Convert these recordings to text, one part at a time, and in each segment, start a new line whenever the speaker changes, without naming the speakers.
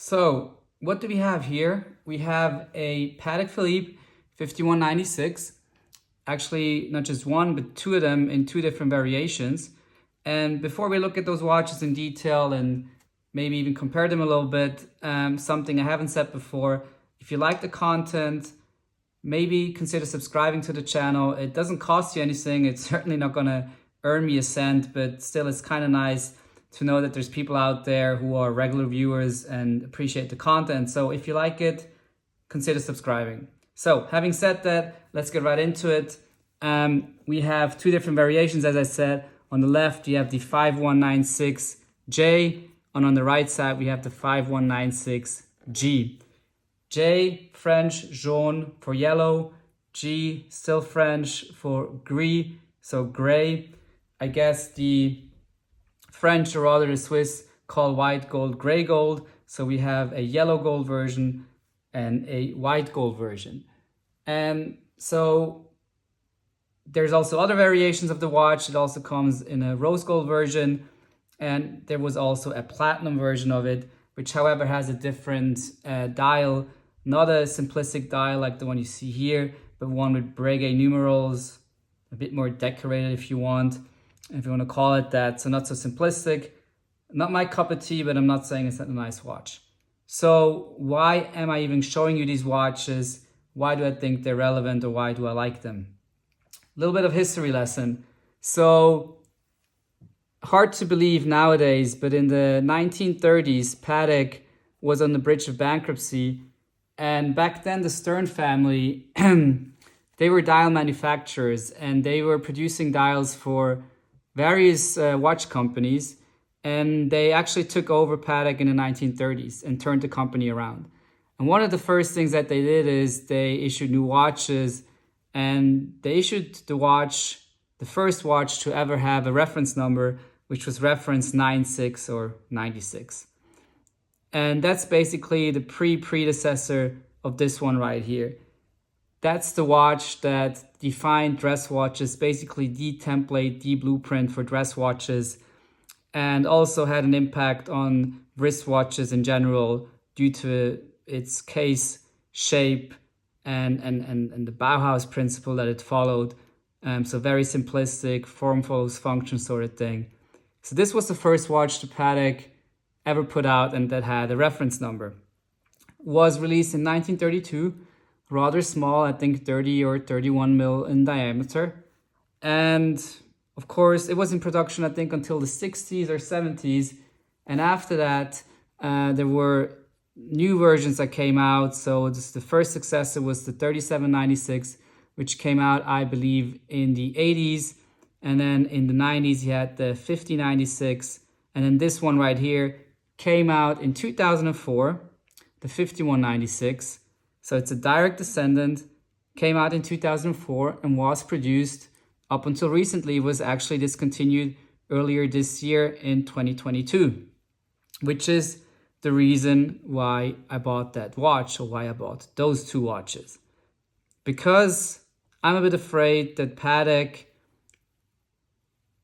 So what do we have here? We have a Patek Philippe 5196. Actually, not just one, but two of them in two different variations. And before we look at those watches in detail and maybe even compare them a little bit, something I haven't said before, if you like the content, maybe consider subscribing to the channel. It doesn't cost you anything. It's certainly not gonna earn me a cent, but still it's kind of nice to know that there's people out there who are regular viewers and appreciate the content. So if you like it, consider subscribing. So having said that, let's get right into it. We have two different variations, as I said. On the left, you have the 5196J, and on the right side, we have the 5196G. J, French, jaune for yellow. G, still French for gris, so gray. I guess the French, or rather the Swiss, call white gold gray gold. So we have a yellow gold version and a white gold version. And so there's also other variations of the watch. It also comes in a rose gold version. And there was also a platinum version of it, which however has a different dial. Not a simplistic dial like the one you see here, but one with Breguet numerals, a bit more decorated if you want to call it that. So not so simplistic. Not my cup of tea, but I'm not saying it's not a nice watch. So why am I even showing you these watches? Why do I think they're relevant, or why do I like them? A little bit of history lesson. So hard to believe nowadays, but in the 1930s, Patek was on the bridge of bankruptcy. And back then, the Stern family, they were dial manufacturers, and they were producing dials for various watch companies. And they actually took over Patek in the 1930s and turned the company around. And one of the first things that they did is they issued new watches, and they issued the first watch to ever have a reference number, which was reference 96 or 96. And that's basically the predecessor of this one right here. That's the watch that defined dress watches, basically the template, the blueprint for dress watches, and also had an impact on wristwatches in general due to its case shape and the Bauhaus principle that it followed. So very simplistic, form follows function sort of thing. So this was the first watch that Patek ever put out, and that had a reference number. Was released in 1932, rather small, I think 30 or 31 mil in diameter. And of course, it was in production, I think, until the 60s or 70s. And after that, there were new versions that came out. So the first successor was the 3796, which came out, I believe, in the 80s. And then in the 90s, you had the 5096. And then this one right here came out in 2004, the 5196. So it's a direct descendant, came out in 2004 and was produced up until recently. It was actually discontinued earlier this year in 2022, which is the reason why I bought that watch, or why I bought those two watches. Because I'm a bit afraid that Patek,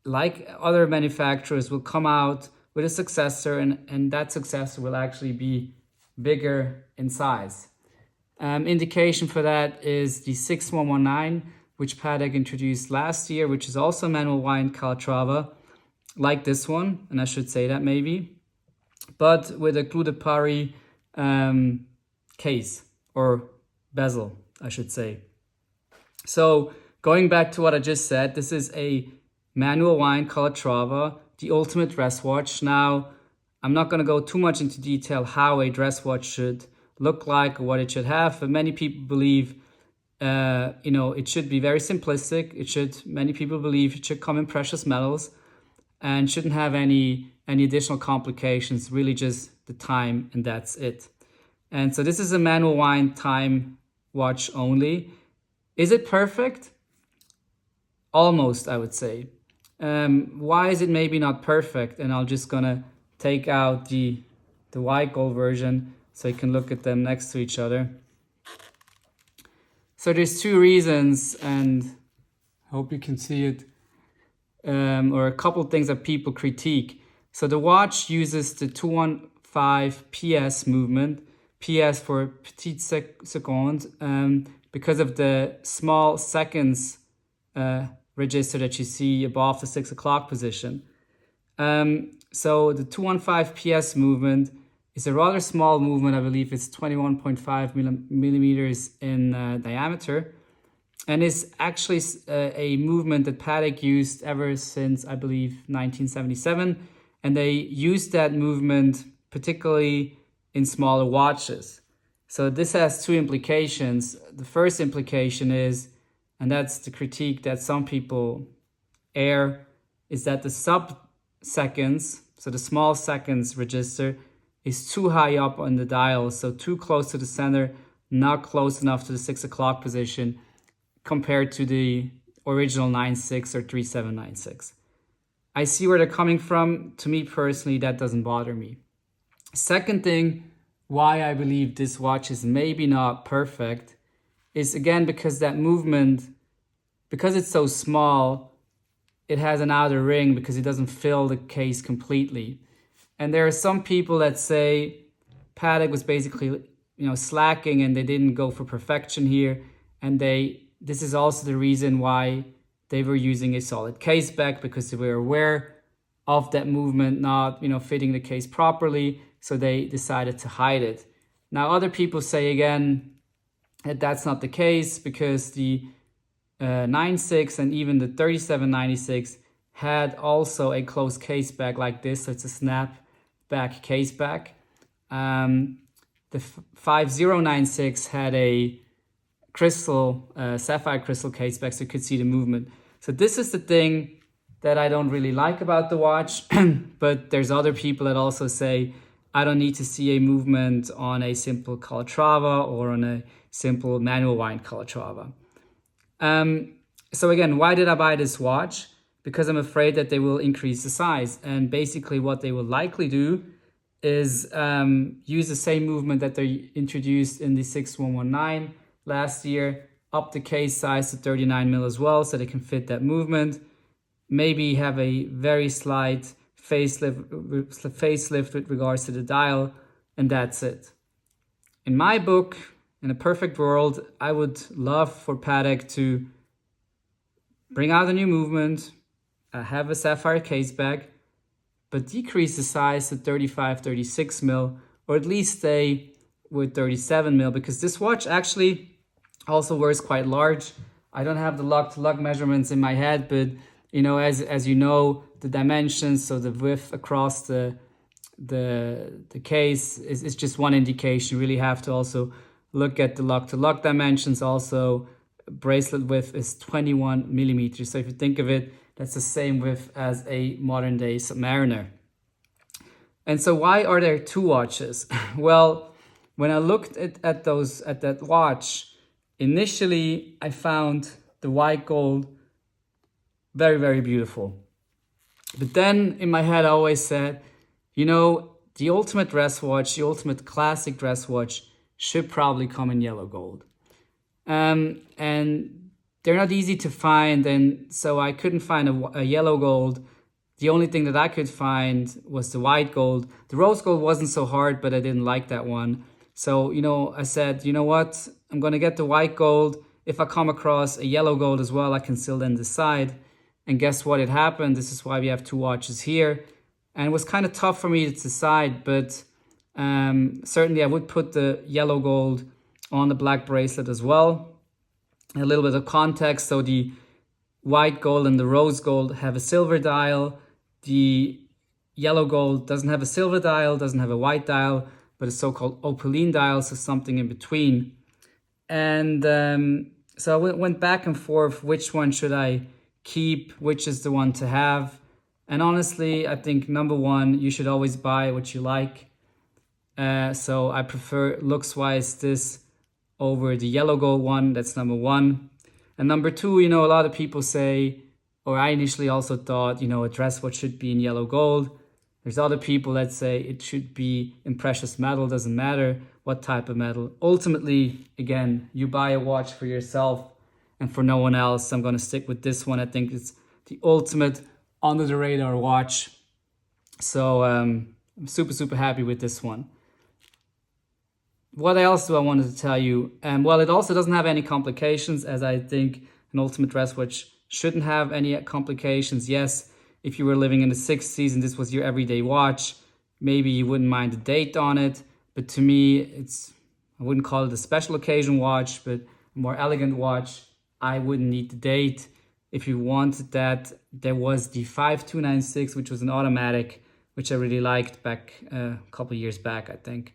like other manufacturers, will come out with a successor, and that successor will actually be bigger in size. Indication for that is the 6119, which Patek introduced last year, which is also manual wind Calatrava, like this one, and I should say that maybe, but with a clou de Paris case, or bezel, I should say. So going back to what I just said, this is a manual wind Calatrava, the ultimate dress watch. Now, I'm not going to go too much into detail how a dress watch should look like or what it should have, but many people believe it should be very simplistic. Many people believe it should come in precious metals and shouldn't have any additional complications, really just the time, and that's it. And so this is a manual wind time watch only. Is it perfect? Almost, I would say. Why is it maybe not perfect? And I'm just gonna take out the white gold version so you can look at them next to each other. So there's two reasons, and I hope you can see it, or a couple things that people critique. So the watch uses the 214 PS movement. PS for petite seconde, because of the small seconds register that you see above the 6 o'clock position. So the 215 PS movement is a rather small movement. I believe it's 21.5 millimeters in diameter, and is actually a movement that Patek used ever since, I believe, 1977. And they used that movement particularly in smaller watches. So this has two implications. The first implication is, and that's the critique that some people air, is that the sub-seconds, so the small seconds register, is too high up on the dial, so too close to the center, not close enough to the 6 o'clock position compared to the original 9.6 or 3796. I see where they're coming from. To me personally, that doesn't bother me. Second thing, why I believe this watch is maybe not perfect, is again because that movement, because it's so small, it has an outer ring because it doesn't fill the case completely. And there are some people that say Patek was basically, slacking and they didn't go for perfection here. And this is also the reason why they were using a solid case back, because they were aware of that movement not, fitting the case properly. So they decided to hide it. Now, other people say again that that's not the case, because the 9.6 and even the 3796 had also a closed case back like this. So it's a snap back case back. The 5096 had a crystal, sapphire crystal case back, so you could see the movement. So this is the thing that I don't really like about the watch. But there's other people that also say, I don't need to see a movement on a simple Calatrava or on a simple manual wind Calatrava. So again, why did I buy this watch? Because I'm afraid that they will increase the size. And basically what they will likely do is use the same movement that they introduced in the 6119 last year, up the case size to 39 mil as well, so they can fit that movement. Maybe have a very slight facelift with regards to the dial, and that's it. In my book, in a perfect world, I would love for Patek to bring out a new movement, have a sapphire case back, but decrease the size to 35, 36 mil, or at least stay with 37 mil, because this watch actually also wears quite large. I don't have the lug-to-lug measurements in my head, but as you know, the dimensions, so the width across the case is just one indication. You really have to also look at the lug-to-lug dimensions. Also, bracelet width is 21 millimeters. So if you think of it, that's the same width as a modern day Submariner. And so why are there two watches? Well, when I looked at that watch, initially I found the white gold very, very beautiful. But then in my head I always said, the ultimate dress watch, the ultimate classic dress watch should probably come in yellow gold. And they're not easy to find, and so I couldn't find a yellow gold. The only thing that I could find was the white gold. The rose gold wasn't so hard, but I didn't like that one. So, I said, what? I'm going to get the white gold. If I come across a yellow gold as well, I can still then decide. And guess what? It happened. This is why we have two watches here. And it was kind of tough for me to decide, but certainly I would put the yellow gold on the black bracelet as well. A little bit of context. So the white gold and the rose gold have a silver dial. The yellow gold doesn't have a silver dial, doesn't have a white dial, but a so-called opaline dial, so something in between. And so I went back and forth, which one should I keep, which is the one to have. And honestly, I think number one, you should always buy what you like. So I prefer looks-wise this over the yellow gold one. That's number one. And number two, a lot of people say, or I initially also thought, a dress watch should be in yellow gold. There's other people that say it should be in precious metal, doesn't matter what type of metal. Ultimately, again, you buy a watch for yourself and for no one else. I'm going to stick with this one. I think it's the ultimate under the radar watch. So I'm super, super happy with this one. What else do I wanted to tell you? Well, it also doesn't have any complications, as I think an ultimate dress watch shouldn't have any complications. Yes, if you were living in the 60s and this was your everyday watch, maybe you wouldn't mind the date on it. But to me, I wouldn't call it a special occasion watch, but a more elegant watch. I wouldn't need the date. If you wanted that, there was the 5296, which was an automatic, which I really liked back a couple years back, I think.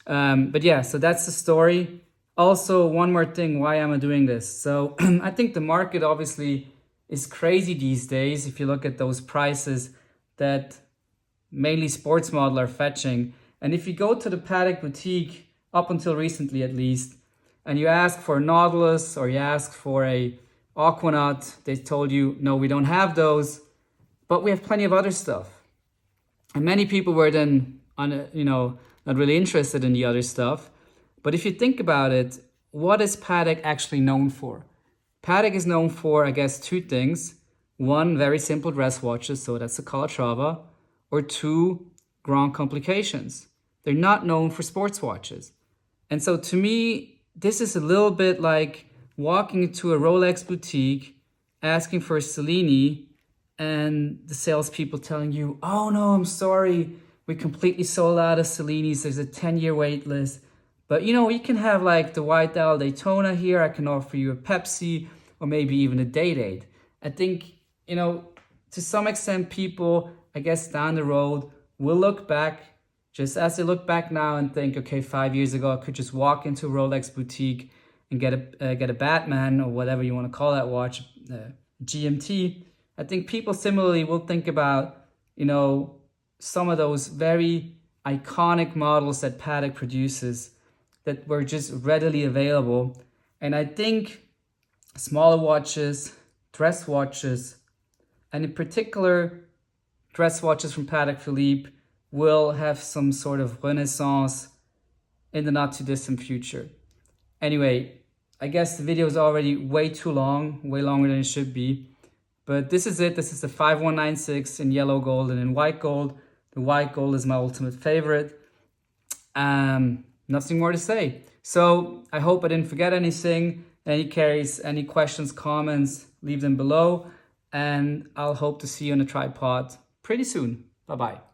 But yeah, so that's the story. Also, one more thing, why am I doing this? So I think the market obviously is crazy these days. If you look at those prices that mainly sports model are fetching. And if you go to the Patek boutique, up until recently at least, and you ask for a Nautilus or you ask for a Aquanaut, they told you, no, we don't have those, but we have plenty of other stuff. And many people were then, not really interested in the other stuff. But if you think about it, what is Patek actually known for? Patek is known for, I guess, two things. One, very simple dress watches, so that's the Calatrava. Or two, grand complications. They're not known for sports watches. And so to me, this is a little bit like walking into a Rolex boutique, asking for a Cellini, and the salespeople telling you, oh no, I'm sorry, we completely sold out of Cellinis. There's a 10-year wait list. But you can have like the White Dial Daytona here. I can offer you a Pepsi or maybe even a Date. I think, to some extent, people, I guess, down the road will look back just as they look back now and think, okay, 5 years ago, I could just walk into a Rolex boutique and get a Batman or whatever you want to call that watch, GMT. I think people similarly will think about, some of those very iconic models that Patek produces that were just readily available. And I think smaller watches, dress watches, and in particular, dress watches from Patek Philippe will have some sort of renaissance in the not too distant future. Anyway, I guess the video is already way too long, way longer than it should be. But this is it. This is the 5196 in yellow gold and in white gold. The white gold is my ultimate favorite. Nothing more to say. So I hope I didn't forget anything. Any carries, any questions, comments, leave them below. And I'll hope to see you on the tripod pretty soon. Bye-bye.